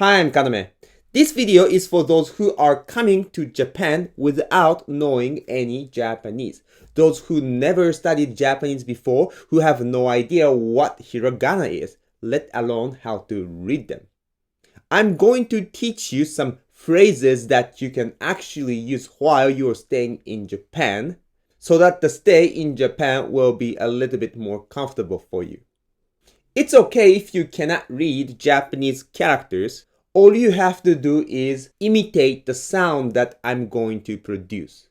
Hi, I'm Kaname. This video is for those who are coming to Japan without knowing any Japanese. Those who never studied Japanese before, who have no idea what hiragana is, let alone how to read them. I'm going to teach you some phrases that you can actually use while you're staying in Japan, so that the stay in Japan will be a little bit more comfortable for you. It's okay if you cannot read Japanese characters. All you have to do is imitate the sound that I'm going to produce.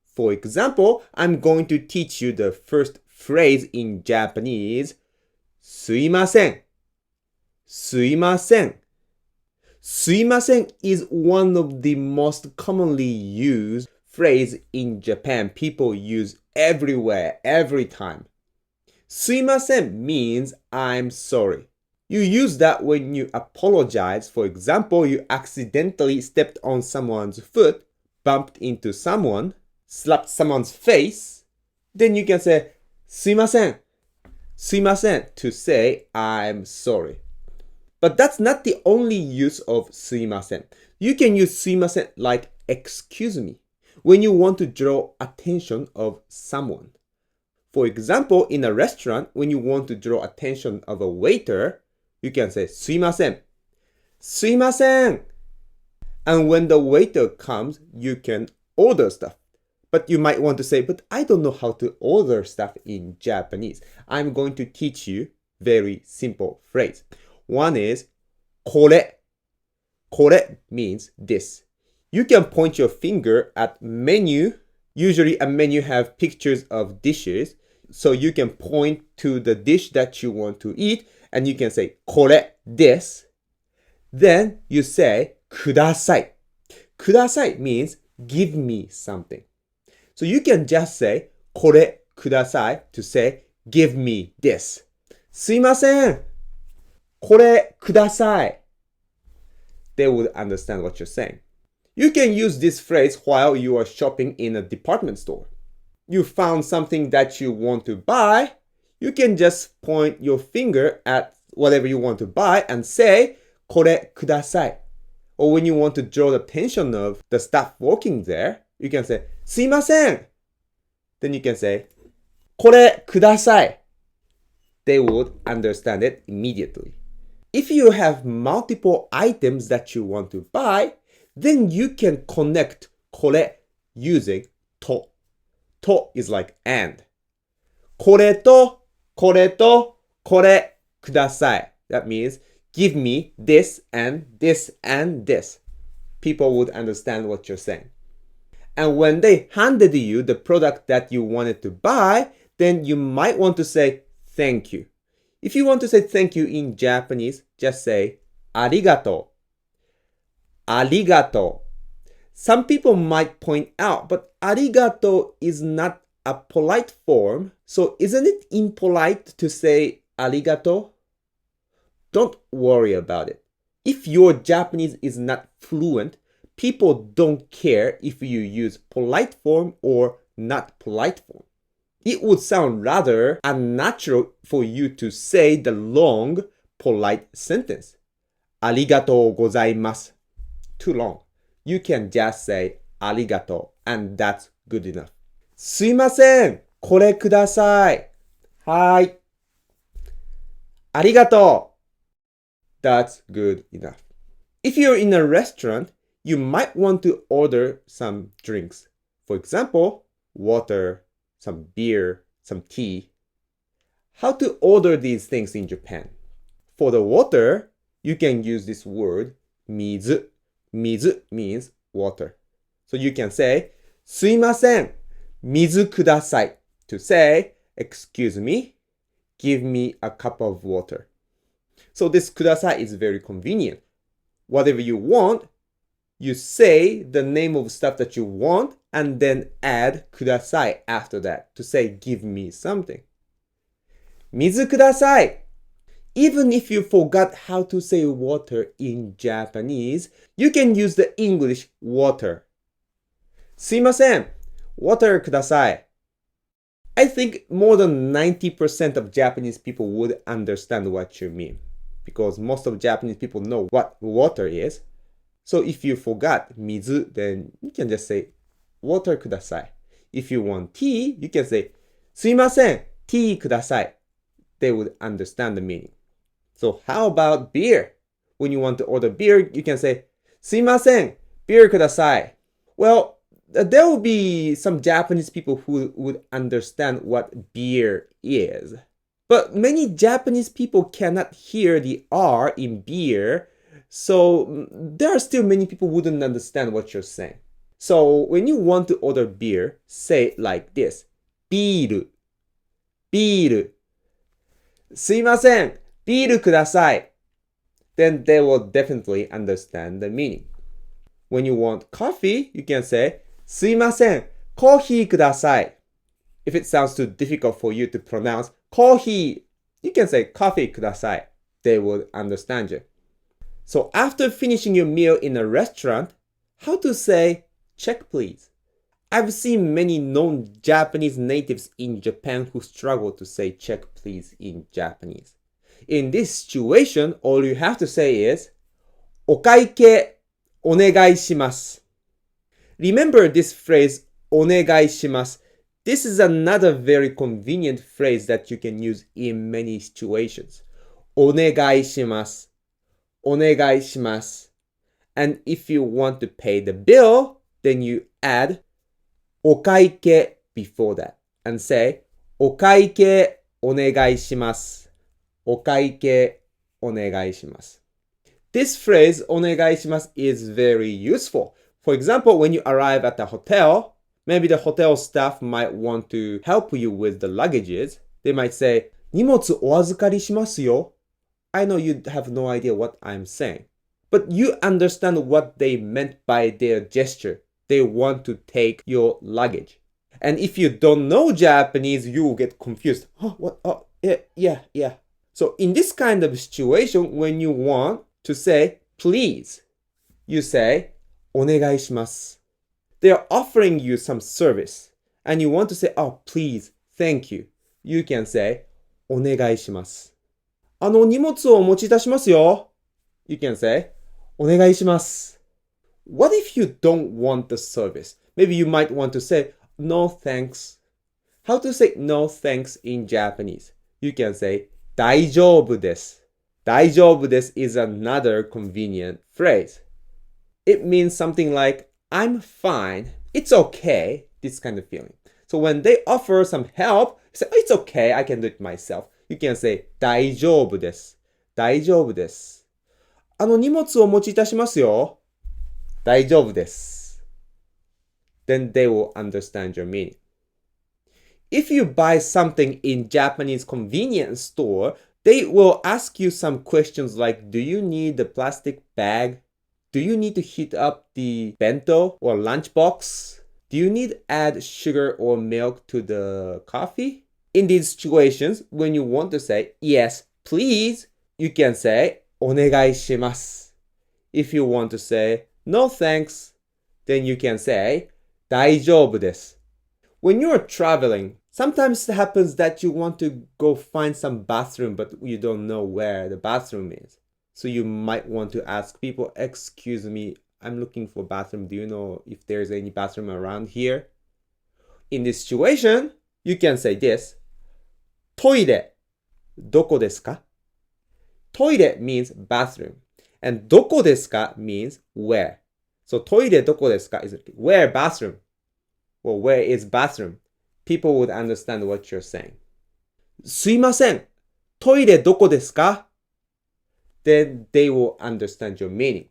For example, I'm going to teach you the first phrase in Japanese. すいません. すいません. すいません is one of the most commonly used phrase in Japan. People use everywhere, every time. すいません means I'm sorry. You use that when you apologize. For example, you accidentally stepped on someone's foot, bumped into someone, slapped someone's face. Then you can say すいません. すいません to say I'm sorry. But that's not the only use of すいません. You can use すいません like excuse me when you want to draw attention of someone. For example, in a restaurant, when you want to draw attention of a waiter, you can say すいません. すいません. And when the waiter comes, you can order stuff. But you might want to say, but I don't know how to order stuff in Japanese. I'm going to teach you very simple phrase. One is これ. これ means this. You can point your finger at menu. Usually a menu have pictures of dishes. So you can point to the dish that you want to eat and you can say これ this. Then you say ください. ください means give me something. So you can just say これください to say give me this. すいません. これください. They would understand what you're saying. You can use this phrase while you are shopping in a department store. You found something that you want to buy. You can just point your finger at whatever you want to buy and say これください. Or when you want to draw the attention of the staff working there, you can say すいません. Then you can say これください. They would understand it immediately. If you have multiple items that you want to buy, then you can connect これ using と. と is like and. これとこれとこれください. That means give me this and this and this. People would understand what you're saying. And when they handed you the product that you wanted to buy, then you might want to say thank you. If you want to say thank you in Japanese, just say ありがとう. ありがとう. Some people might point out, but ありがとう is not a polite form. So isn't it impolite to say ありがとう? Don't worry about it. If your Japanese is not fluent, people don't care if you use polite form or not polite form. It would sound rather unnatural for you to say the long, polite sentence. ありがとうございます. Too long. You can just say ありがとう and that's good enough. すいません。これください。はい。ありがとう. That's good enough. If you're in a restaurant, you might want to order some drinks. For example, water, some beer, some tea. How to order these things in Japan? For the water, you can use this word 水. 水 means water. So you can say すいません. 水ください to say excuse me, give me a cup of water. So this ください is very convenient. Whatever you want, you say the name of stuff that you want and then add ください after that to say give me something. 水ください. Even if you forgot how to say water in Japanese, you can use the English water. すいません. Water ください. I think more than 90% of Japanese people would understand what you mean. because most of Japanese people know what water is. So if you forgot 水, then you can just say water ください. If you want tea, you can say すいません, tea ください. They would understand the meaning. So how about beer? When you want to order beer, you can say すいません, beer ください. Well, there will be some Japanese people who would understand what beer is. But many Japanese people cannot hear the R in beer, so there are still many people who wouldn't understand what you're saying. So when you want to order beer, say it like this. ビール、ビール。すいません、ビールください. Then they will definitely understand the meaning. When you want coffee, you can say すいません、コーヒーください. If it sounds too difficult for you to pronounce コーヒー, you can say コーヒーください. They will understand you. So after finishing your meal in a restaurant, how to say check please? I've seen many non-Japanese natives in Japan who struggle to say check please in Japanese. In this situation, all you have to say is お会計お願いします. Remember this phrase お願いします. This is another very convenient phrase that you can use in many situations. お願いします. お願いします. And if you want to pay the bill, then you add お会計 before that and say お会計お願いします。お会計お願いします. This phrase お願いします is very useful. For example, when you arrive at a hotel, maybe the hotel staff might want to help you with the luggages. They might say 荷物お預かりしますよ. I know you have no idea what I'm saying, but you understand what they meant by their gesture. They want to take your luggage. And if you don't know Japanese, you will get confused. Oh, what? Oh, yeah. So in this kind of situation, when you want to say please, you say お願いします. They are offering you some service, and you want to say, oh, please, thank you. You can say お願いします. 荷物をお持ちいたしますよ. You can say お願いします. What if you don't want the service? Maybe you might want to say no thanks. How to say no thanks in Japanese? You can say 大丈夫です. 大丈夫です is another convenient phrase. It means something like I'm fine, it's okay, this kind of feeling. So when they offer some help, you say, oh, it's okay, I can do it myself. You can say 大丈夫です。大丈夫です。荷物をお持ちいたしますよ。大丈夫です。Then they will understand your meaning. If you buy something in Japanese convenience store, they will ask you some questions like, do you need the plastic bag? Do you need to heat up the bento or lunchbox? Do you need to add sugar or milk to the coffee? In these situations, when you want to say, yes, please, you can say, お願いします. If you want to say, no thanks, then you can say, 大丈夫です. When you're traveling, sometimes it happens that you want to go find some bathroom, but you don't know where the bathroom is. So you might want to ask people, excuse me, I'm looking for a bathroom. Do you know if there's any bathroom around here? In this situation, you can say this. トイレ、どこですか? トイレ means bathroom. And どこですか means where. So トイレどこですか is where bathroom. Well, where is bathroom? People would understand what you're saying. すいません、トイレどこですか? Then they will understand your meaning.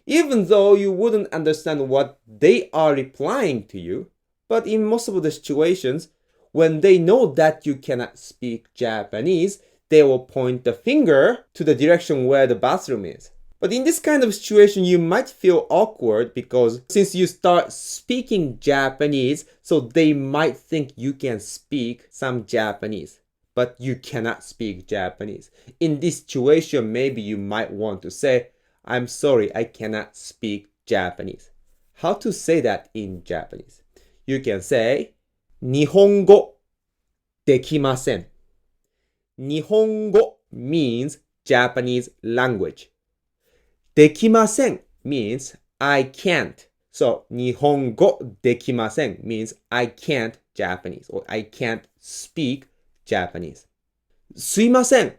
Even though you wouldn't understand what they are replying to you, but in most of the situations, when they know that you cannot speak Japanese, they will point the finger to the direction where the bathroom is. But in this kind of situation, you might feel awkward because since you start speaking Japanese, so they might think you can speak some Japanese, but you cannot speak Japanese. In this situation, maybe you might want to say, I'm sorry, I cannot speak Japanese. How to say that in Japanese? You can say, 日本語できません. 日本語 means Japanese language. できません means I can't. So, 日本語できません means I can't Japanese or I can't speak Japanese. すいません。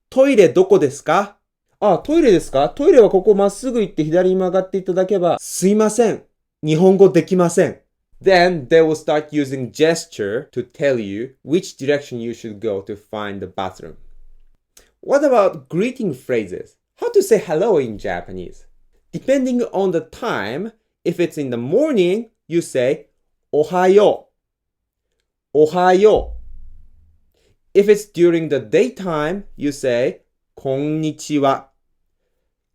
トイレどこですか？あ、トイレですか？トイレはここまっすぐ行って左に曲がっていただけば、すいません。日本語できません。Then they will start using gesture to tell you which direction you should go to find the bathroom. What about greeting phrases? How to say hello in Japanese? Depending on the time, if it's in the morning, you say おはよう。おはよう。If it's during the daytime, you say こんにちは。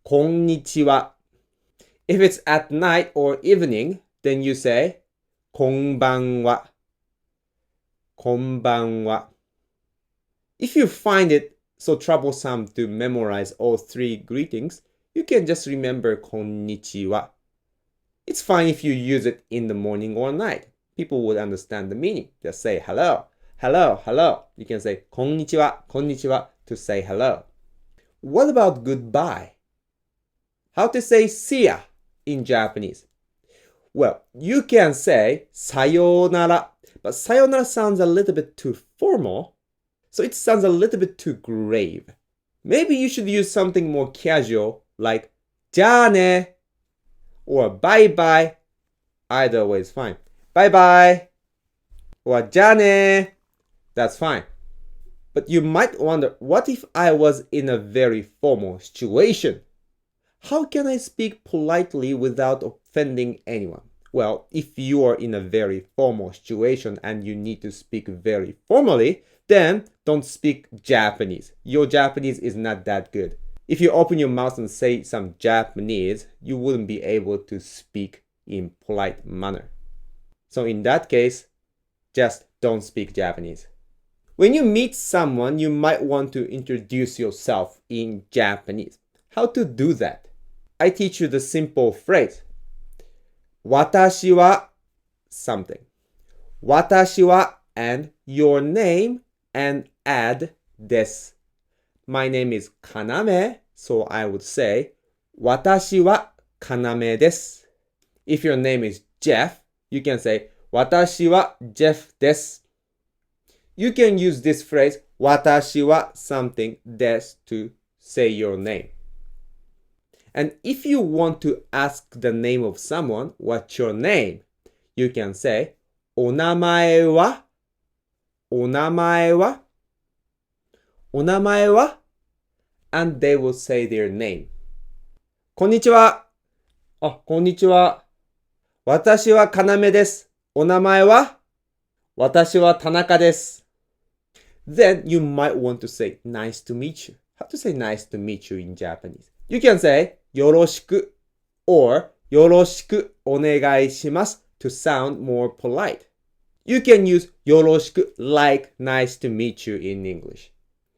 こんにちは。If it's at night or evening, then you say こんばんは。こんばんは。If you find it so troublesome to memorize all three greetings, you can just remember こんにちは. It's fine if you use it in the morning or night. People would understand the meaning. Just say hello, hello, hello. You can say こんにちは, to say hello. What about goodbye? How to say see ya in Japanese? Well, you can say さようなら, but さようなら sounds a little bit too formal, so it sounds a little bit too grave. Maybe you should use something more casual like じゃあね or bye bye. Either way is fine. Bye bye or じゃあね. That's fine. But you might wonder, what if I was in a very formal situation? How can I speak politely without offending anyone? Well, if you are in a very formal situation and you need to speak very formally, then don't speak Japanese. Your Japanese is not that good. If you open your mouth and say some Japanese, you wouldn't be able to speak in polite manner. So in that case, just don't speak Japanese. When you meet someone, you might want to introduce yourself in Japanese. How to do that? I teach you the simple phrase. 私は something. 私は and your name and add です. My name is Kaname, so I would say 私は Kaname です. If your name is Jeff, you can say 私は Jeff です. You can use this phrase 私は something です to say your name. And if you want to ask the name of someone, what's your name? You can say お名前はお名前はお名前は and they will say their name. こんにちは。あ、こんにちは。私はかなめです。お名前は私は田中です。Then you might want to say nice to meet you. How to say nice to meet you in Japanese? You can say よろしく or よろしくお願いします to sound more polite. You can use よろしく like nice to meet you in English.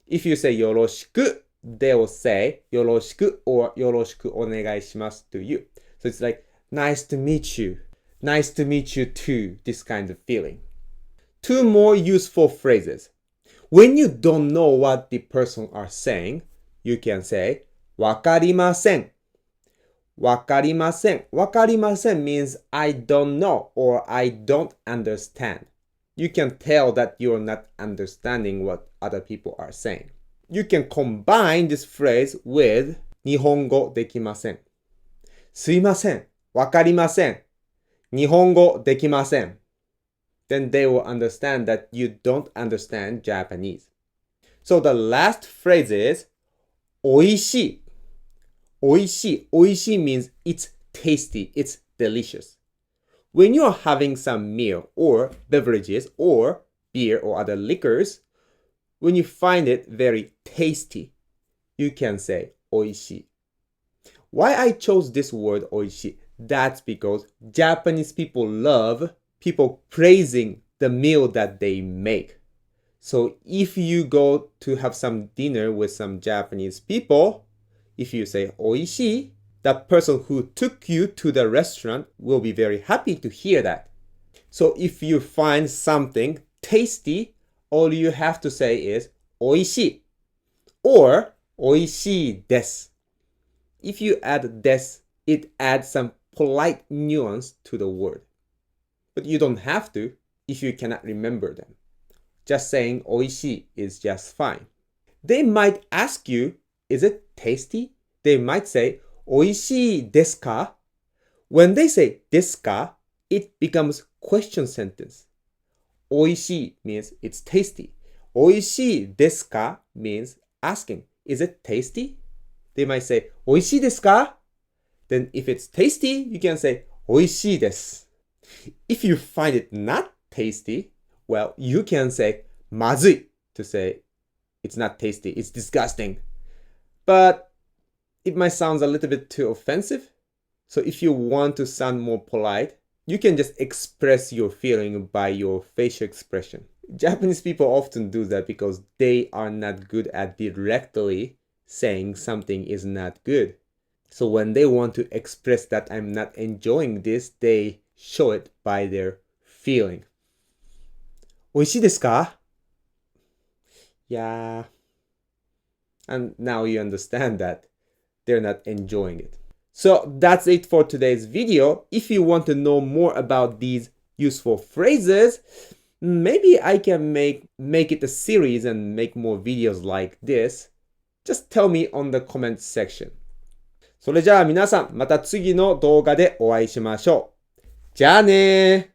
If you say よろしく, they will say よろしく or よろしくお願いします to you. So it's like nice to meet you. Nice to meet you too. This kind of feeling. Two more useful phrases. When you don't know what the person are saying, you can say わかりません。わかりません。わかりません means I don't know or I don't understand. You can tell that you're not understanding what other people are saying. You can combine this phrase with 日本語できません。すいません。わかりません。日本語できません。Then they will understand that you don't understand Japanese. So the last phrase is おいしい。おいしい。おいしい means it's tasty, it's delicious. When you are having some meal or beverages or beer or other liquors, when you find it very tasty, you can say おいしい. Why I chose this word おいしい? That's because Japanese people love people praising the meal that they make. So if you go to have some dinner with some Japanese people, if you say おいしい, that person who took you to the restaurant will be very happy to hear that. So if you find something tasty, all you have to say is おいしい. Or おいしいです. If you add des, it adds some polite nuance to the word. But you don't have to if you cannot remember them. Just saying おいしい is just fine. They might ask you, is it tasty? They might say おいしいですか? When they say ですか, it becomes question sentence. おいしい means it's tasty. おいしいですか means asking, is it tasty? They might say おいしいですか? Then if it's tasty, you can say おいしいです. If you find it not tasty, well, you can say まずい to say it's not tasty, it's disgusting. But it might sound a little bit too offensive. So if you want to sound more polite, you can just express your feeling by your facial expression. Japanese people often do that because they are not good at directly saying something is not good. So when they want to express that I'm not enjoying this, they show it by their feeling. 美味しいですか? Yeah. And now you understand that they're not enjoying it. So that's it for today's video. If you want to know more about these useful phrases, maybe I can make it a series and make more videos like this. Just tell me on the comment section. それじゃあ皆さん、また次の動画でお会いしましょう。じゃあねー。